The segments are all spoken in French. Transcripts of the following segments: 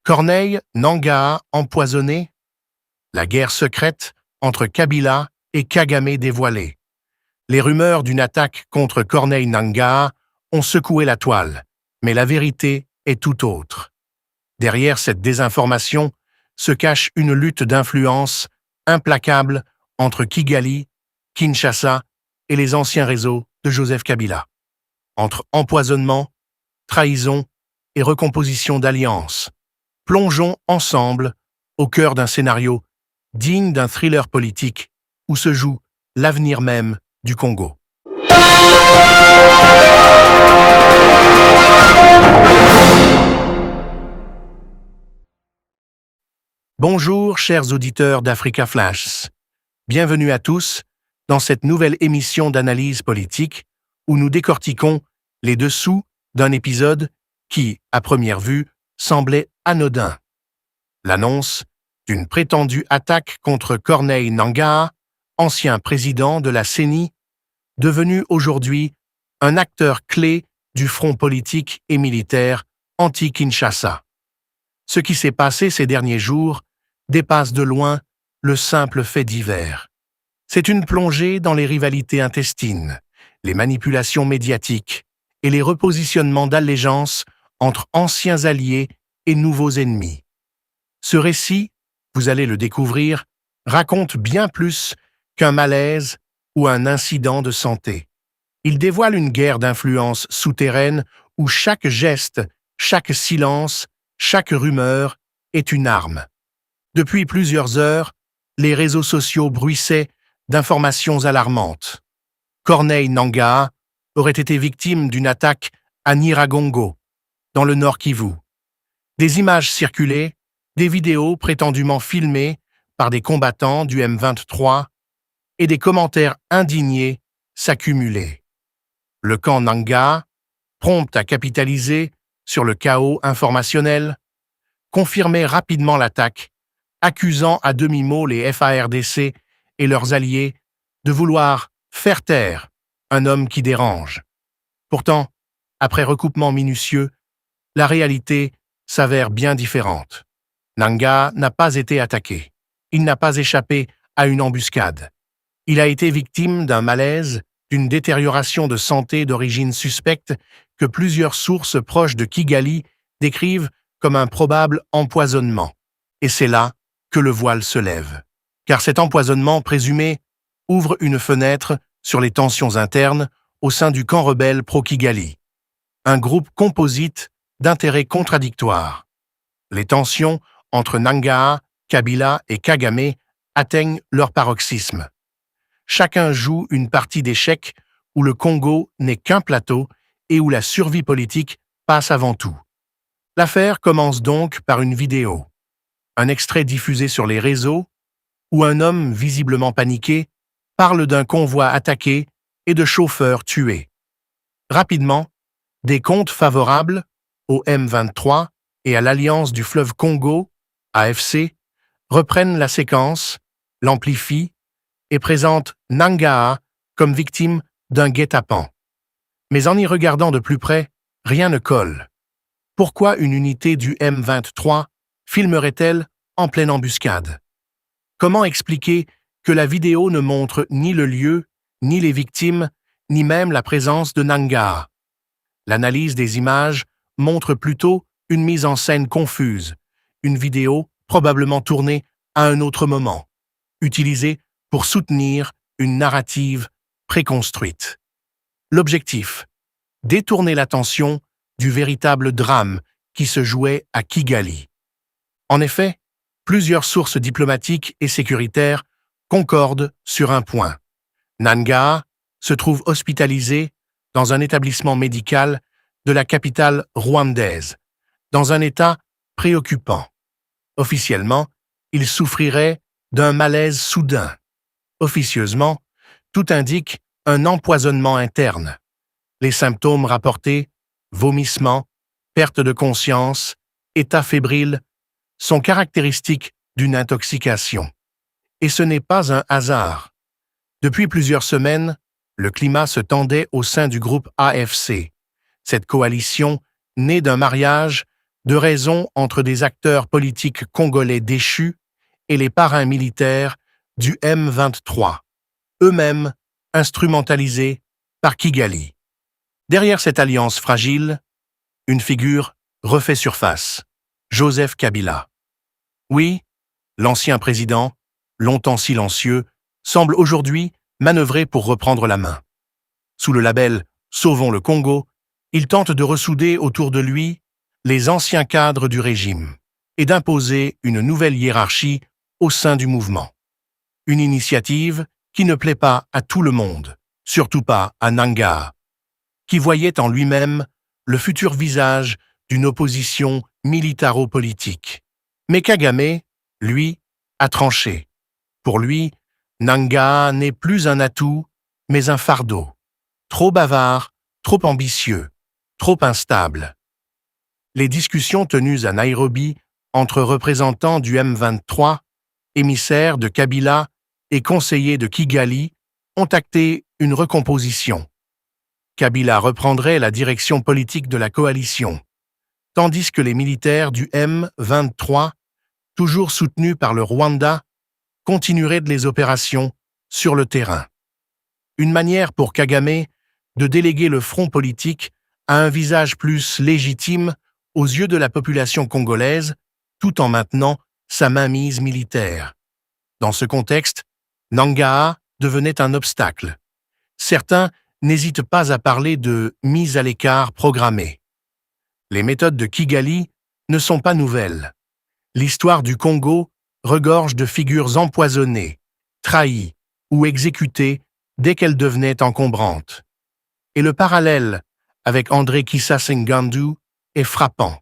Corneille Nangaa empoisonné, la guerre secrète entre Kabila et Kagame dévoilée. Les rumeurs d'une attaque contre Corneille Nangaa ont secoué la toile, mais la vérité est tout autre. Derrière cette désinformation se cache une lutte d'influence implacable entre Kigali, Kinshasa et les anciens réseaux de Joseph Kabila. Entre empoisonnement, trahison et recomposition d'alliances, plongeons ensemble au cœur d'un scénario digne d'un thriller politique où se joue l'avenir même du Congo. Bonjour chers auditeurs d'Africa Flash. Bienvenue à tous dans cette nouvelle émission d'analyse politique où nous décortiquons les dessous d'un épisode qui, à première vue, semblait anodin. L'annonce d'une prétendue attaque contre Corneille Nangaa, ancien président de la CENI, devenu aujourd'hui un acteur clé du front politique et militaire anti-Kinshasa. Ce qui s'est passé ces derniers jours dépasse de loin le simple fait divers. C'est une plongée dans les rivalités intestines, les manipulations médiatiques et les repositionnements d'allégeance entre anciens alliés et nouveaux ennemis. Ce récit, vous allez le découvrir, raconte bien plus qu'un malaise ou un incident de santé. Il dévoile une guerre d'influence souterraine où chaque geste, chaque silence, chaque rumeur est une arme. Depuis plusieurs heures, les réseaux sociaux bruissaient d'informations alarmantes. Corneille Nangaa aurait été victime d'une attaque à Nyiragongo, dans le Nord Kivu. Des images circulaient, des vidéos prétendument filmées par des combattants du M23 et des commentaires indignés s'accumulaient. Le camp Nangaa, prompt à capitaliser sur le chaos informationnel, confirmait rapidement l'attaque, accusant à demi-mot les FARDC et leurs alliés de vouloir faire taire un homme qui dérange. Pourtant, après recoupement minutieux, la réalité s'avère bien différente. Nangaa n'a pas été attaqué. Il n'a pas échappé à une embuscade. Il a été victime d'un malaise, d'une détérioration de santé d'origine suspecte que plusieurs sources proches de Kigali décrivent comme un probable empoisonnement. Et c'est là que le voile se lève. Car cet empoisonnement présumé ouvre une fenêtre sur les tensions internes au sein du camp rebelle pro-Kigali. Un groupe composite d'intérêts contradictoires. Les tensions entre Nangaa, Kabila et Kagame atteignent leur paroxysme. Chacun joue une partie d'échecs où le Congo n'est qu'un plateau et où la survie politique passe avant tout. L'affaire commence donc par une vidéo. Un extrait diffusé sur les réseaux où un homme visiblement paniqué parle d'un convoi attaqué et de chauffeurs tués. Rapidement, des comptes favorables au M23 et à l'Alliance du fleuve Congo, AFC, reprennent la séquence, l'amplifient et présentent Nangaa comme victime d'un guet-apens. Mais en y regardant de plus près, rien ne colle. Pourquoi une unité du M23 filmerait-elle en pleine embuscade? Comment expliquer que la vidéo ne montre ni le lieu, ni les victimes, ni même la présence de Nangaa? L'analyse des images montre plutôt une mise en scène confuse, une vidéo probablement tournée à un autre moment, utilisée pour soutenir une narrative préconstruite. L'objectif: détourner l'attention du véritable drame qui se jouait à Kigali. En effet, plusieurs sources diplomatiques et sécuritaires concordent sur un point. Nangaa se trouve hospitalisé dans un établissement médical de la capitale rwandaise, dans un état préoccupant. Officiellement, il souffrirait d'un malaise soudain. Officieusement, tout indique un empoisonnement interne. Les symptômes rapportés, vomissements, perte de conscience, état fébrile, sont caractéristiques d'une intoxication. Et ce n'est pas un hasard. Depuis plusieurs semaines, le climat se tendait au sein du groupe AFC, cette coalition née d'un mariage de raison entre des acteurs politiques congolais déchus et les parrains militaires du M23, eux-mêmes instrumentalisés par Kigali. Derrière cette alliance fragile, une figure refait surface, Joseph Kabila. Oui, l'ancien président, longtemps silencieux, semble aujourd'hui manœuvrer pour reprendre la main. Sous le label « Sauvons le Congo », il tente de ressouder autour de lui les anciens cadres du régime et d'imposer une nouvelle hiérarchie au sein du mouvement. Une initiative qui ne plaît pas à tout le monde, surtout pas à Nangaa, qui voyait en lui-même le futur visage d'une opposition militaro-politique. Mais Kagame, lui, a tranché. Pour lui, Nangaa n'est plus un atout, mais un fardeau. Trop bavard, trop ambitieux, trop instable. Les discussions tenues à Nairobi entre représentants du M23, émissaires de Kabila et conseillers de Kigali ont acté une recomposition. Kabila reprendrait la direction politique de la coalition, tandis que les militaires du M23, toujours soutenus par le Rwanda, continueraient les opérations sur le terrain. Une manière pour Kagame de déléguer le front politique à un visage plus légitime aux yeux de la population congolaise, tout en maintenant sa mainmise militaire. Dans ce contexte, Nangaa devenait un obstacle. Certains n'hésitent pas à parler de mise à l'écart programmée. Les méthodes de Kigali ne sont pas nouvelles. L'histoire du Congo regorge de figures empoisonnées, trahies ou exécutées dès qu'elles devenaient encombrantes. Et le parallèle avec André Kissas Ngandu est frappant.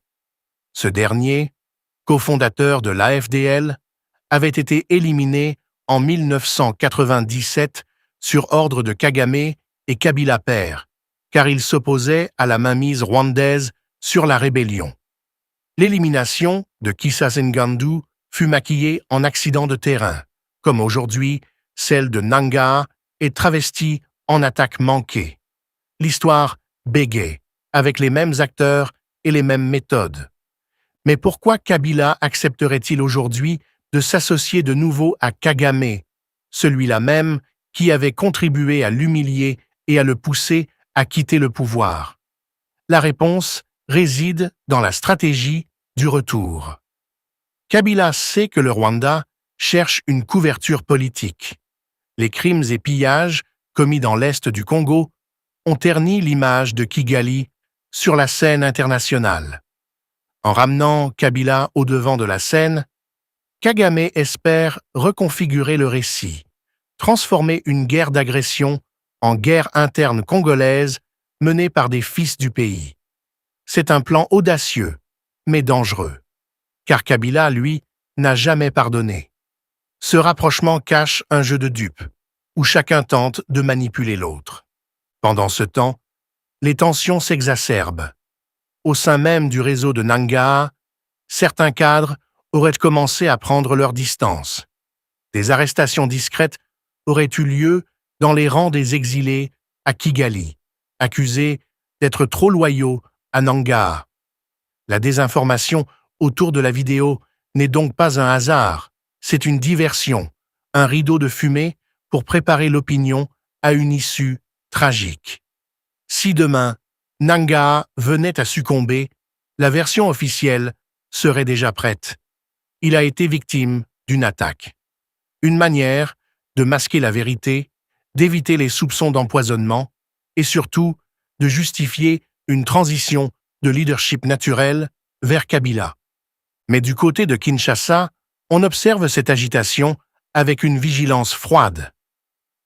Ce dernier, cofondateur de l'AFDL, avait été éliminé en 1997 sur ordre de Kagame et Kabila père, car il s'opposait à la mainmise rwandaise sur la rébellion. L'élimination de Kissas Ngandu fut maquillée en accident de terrain, comme aujourd'hui celle de Nangaa est travestie en attaque manquée. L'histoire bégaye, avec les mêmes acteurs et les mêmes méthodes. Mais pourquoi Kabila accepterait-il aujourd'hui de s'associer de nouveau à Kagame, celui-là même qui avait contribué à l'humilier et à le pousser à quitter le pouvoir? La réponse réside dans la stratégie du retour. Kabila sait que le Rwanda cherche une couverture politique. Les crimes et pillages commis dans l'est du Congo ont terni l'image de Kigali sur la scène internationale. En ramenant Kabila au devant de la scène, Kagame espère reconfigurer le récit, transformer une guerre d'agression en guerre interne congolaise menée par des fils du pays. C'est un plan audacieux, mais dangereux, car Kabila, lui, n'a jamais pardonné. Ce rapprochement cache un jeu de dupes, où chacun tente de manipuler l'autre. Pendant ce temps, les tensions s'exacerbent. Au sein même du réseau de Nangaa, certains cadres auraient commencé à prendre leur distance. Des arrestations discrètes auraient eu lieu dans les rangs des exilés à Kigali, accusés d'être trop loyaux à Nangaa. La désinformation autour de la vidéo n'est donc pas un hasard, c'est une diversion, un rideau de fumée pour préparer l'opinion à une issue tragique. Si demain, Nangaa venait à succomber, la version officielle serait déjà prête. Il a été victime d'une attaque. Une manière de masquer la vérité, d'éviter les soupçons d'empoisonnement et surtout de justifier une transition de leadership naturel vers Kabila. Mais du côté de Kinshasa, on observe cette agitation avec une vigilance froide.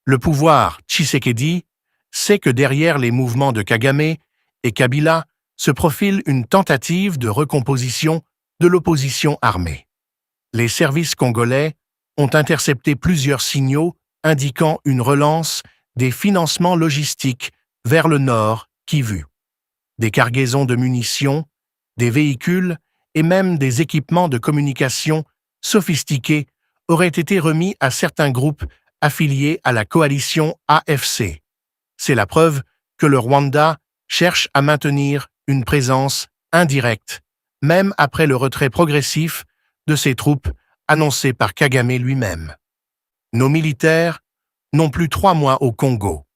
Le pouvoir Tshisekedi sait que derrière les mouvements de Kagame et Kabila se profile une tentative de recomposition de l'opposition armée. Les services congolais ont intercepté plusieurs signaux indiquant une relance des financements logistiques vers le nord Kivu. Des cargaisons de munitions, des véhicules et même des équipements de communication sophistiqués auraient été remis à certains groupes affiliés à la coalition AFC. C'est la preuve que le Rwanda cherche à maintenir une présence indirecte même après le retrait progressif de ses troupes annoncé par Kagame lui-même. Nos militaires n'ont plus 3 mois au Congo,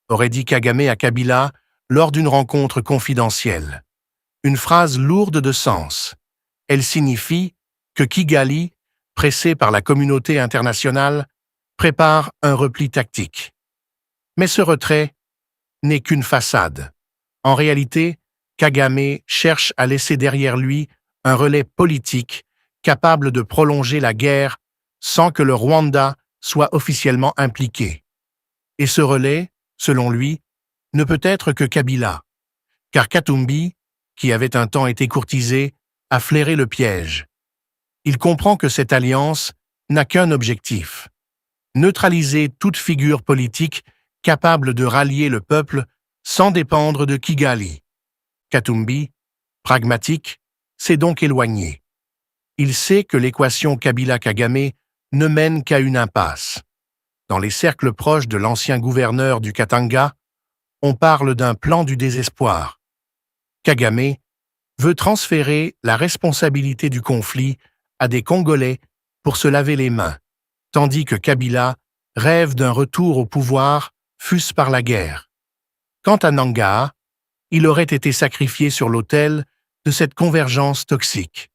aurait dit Kagame à Kabila lors d'une rencontre confidentielle. Une phrase lourde de sens. Elle signifie que Kigali, pressé par la communauté internationale, prépare un repli tactique. Mais ce retrait n'est qu'une façade. En réalité, Kagame cherche à laisser derrière lui un relais politique capable de prolonger la guerre sans que le Rwanda soit officiellement impliqué. Et ce relais, selon lui, ne peut être que Kabila, car Katumbi, qui avait un temps été courtisé, a flairé le piège. Il comprend que cette alliance n'a qu'un objectif: neutraliser toute figure politique capable de rallier le peuple sans dépendre de Kigali. Katumbi, pragmatique, s'est donc éloigné. Il sait que l'équation Kabila-Kagame ne mène qu'à une impasse. Dans les cercles proches de l'ancien gouverneur du Katanga, on parle d'un plan du désespoir. Kagame veut transférer la responsabilité du conflit à des Congolais pour se laver les mains, tandis que Kabila rêve d'un retour au pouvoir, fût-ce par la guerre. Quant à Nangaa, il aurait été sacrifié sur l'autel de cette convergence toxique.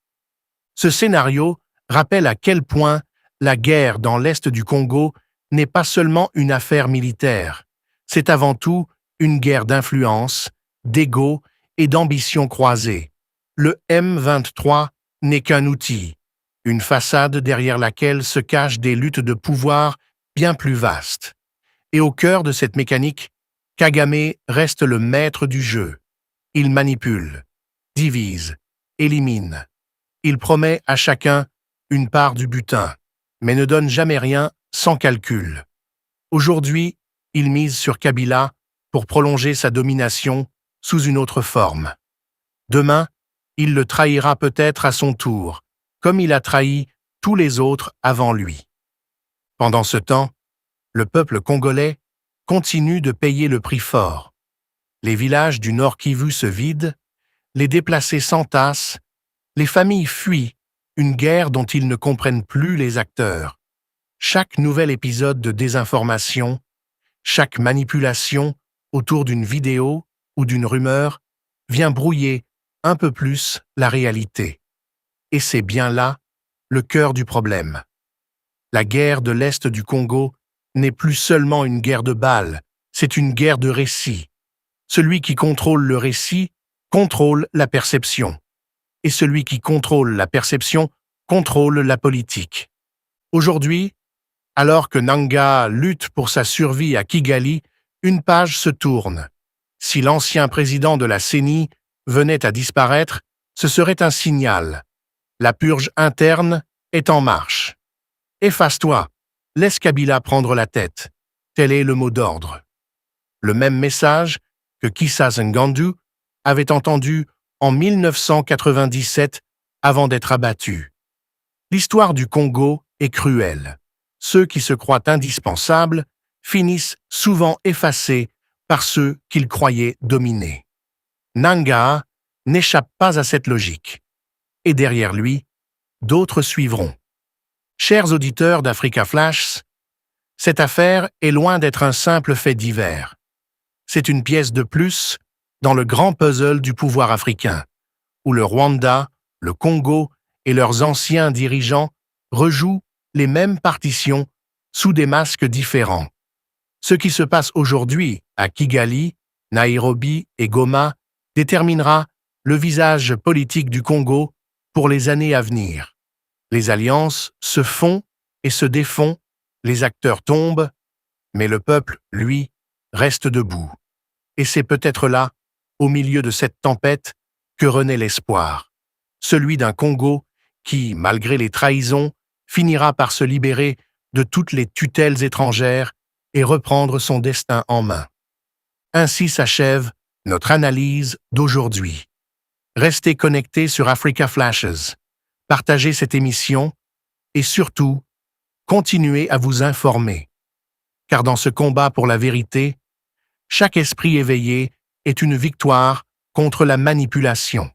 Ce scénario rappelle à quel point la guerre dans l'est du Congo n'est pas seulement une affaire militaire, c'est avant tout une guerre d'influence, d'ego et d'ambition croisée. Le M23 n'est qu'un outil, une façade derrière laquelle se cachent des luttes de pouvoir bien plus vastes. Et au cœur de cette mécanique, Kagame reste le maître du jeu. Il manipule, divise, élimine. Il promet à chacun une part du butin, mais ne donne jamais rien sans calcul. Aujourd'hui, il mise sur Kabila pour prolonger sa domination sous une autre forme. Demain, il le trahira peut-être à son tour, comme il a trahi tous les autres avant lui. Pendant ce temps, le peuple congolais continue de payer le prix fort. Les villages du Nord Kivu se vident, les déplacés s'entassent, les familles fuient, une guerre dont ils ne comprennent plus les acteurs. Chaque nouvel épisode de désinformation, chaque manipulation autour d'une vidéo ou d'une rumeur vient brouiller un peu plus la réalité. Et c'est bien là le cœur du problème. La guerre de l'Est du Congo n'est plus seulement une guerre de balles, c'est une guerre de récit. Celui qui contrôle le récit contrôle la perception. Et celui qui contrôle la perception contrôle la politique. Aujourd'hui, alors que Nangaa lutte pour sa survie à Kigali, une page se tourne. Si l'ancien président de la CENI venait à disparaître, ce serait un signal. La purge interne est en marche. Efface-toi, laisse Kabila prendre la tête. Tel est le mot d'ordre. Le même message que Kissa Ngandu avait entendu en 1997 avant d'être abattu. L'histoire du Congo est cruelle. Ceux qui se croient indispensables finissent souvent effacés par ceux qu'ils croyaient dominer. Nangaa n'échappe pas à cette logique. Et derrière lui, d'autres suivront. Chers auditeurs d'Africa Flash, cette affaire est loin d'être un simple fait divers. C'est une pièce de plus dans le grand puzzle du pouvoir africain, où le Rwanda, le Congo et leurs anciens dirigeants rejouent les mêmes partitions sous des masques différents. Ce qui se passe aujourd'hui à Kigali, Nairobi et Goma déterminera le visage politique du Congo pour les années à venir. Les alliances se font et se défont, les acteurs tombent, mais le peuple, lui, reste debout. Et c'est peut-être là, au milieu de cette tempête, que renaît l'espoir. Celui d'un Congo qui, malgré les trahisons, finira par se libérer de toutes les tutelles étrangères et reprendre son destin en main. Ainsi s'achève notre analyse d'aujourd'hui. Restez connectés sur Africa Flashes, partagez cette émission et surtout, continuez à vous informer. Car dans ce combat pour la vérité, chaque esprit éveillé est une victoire contre la manipulation.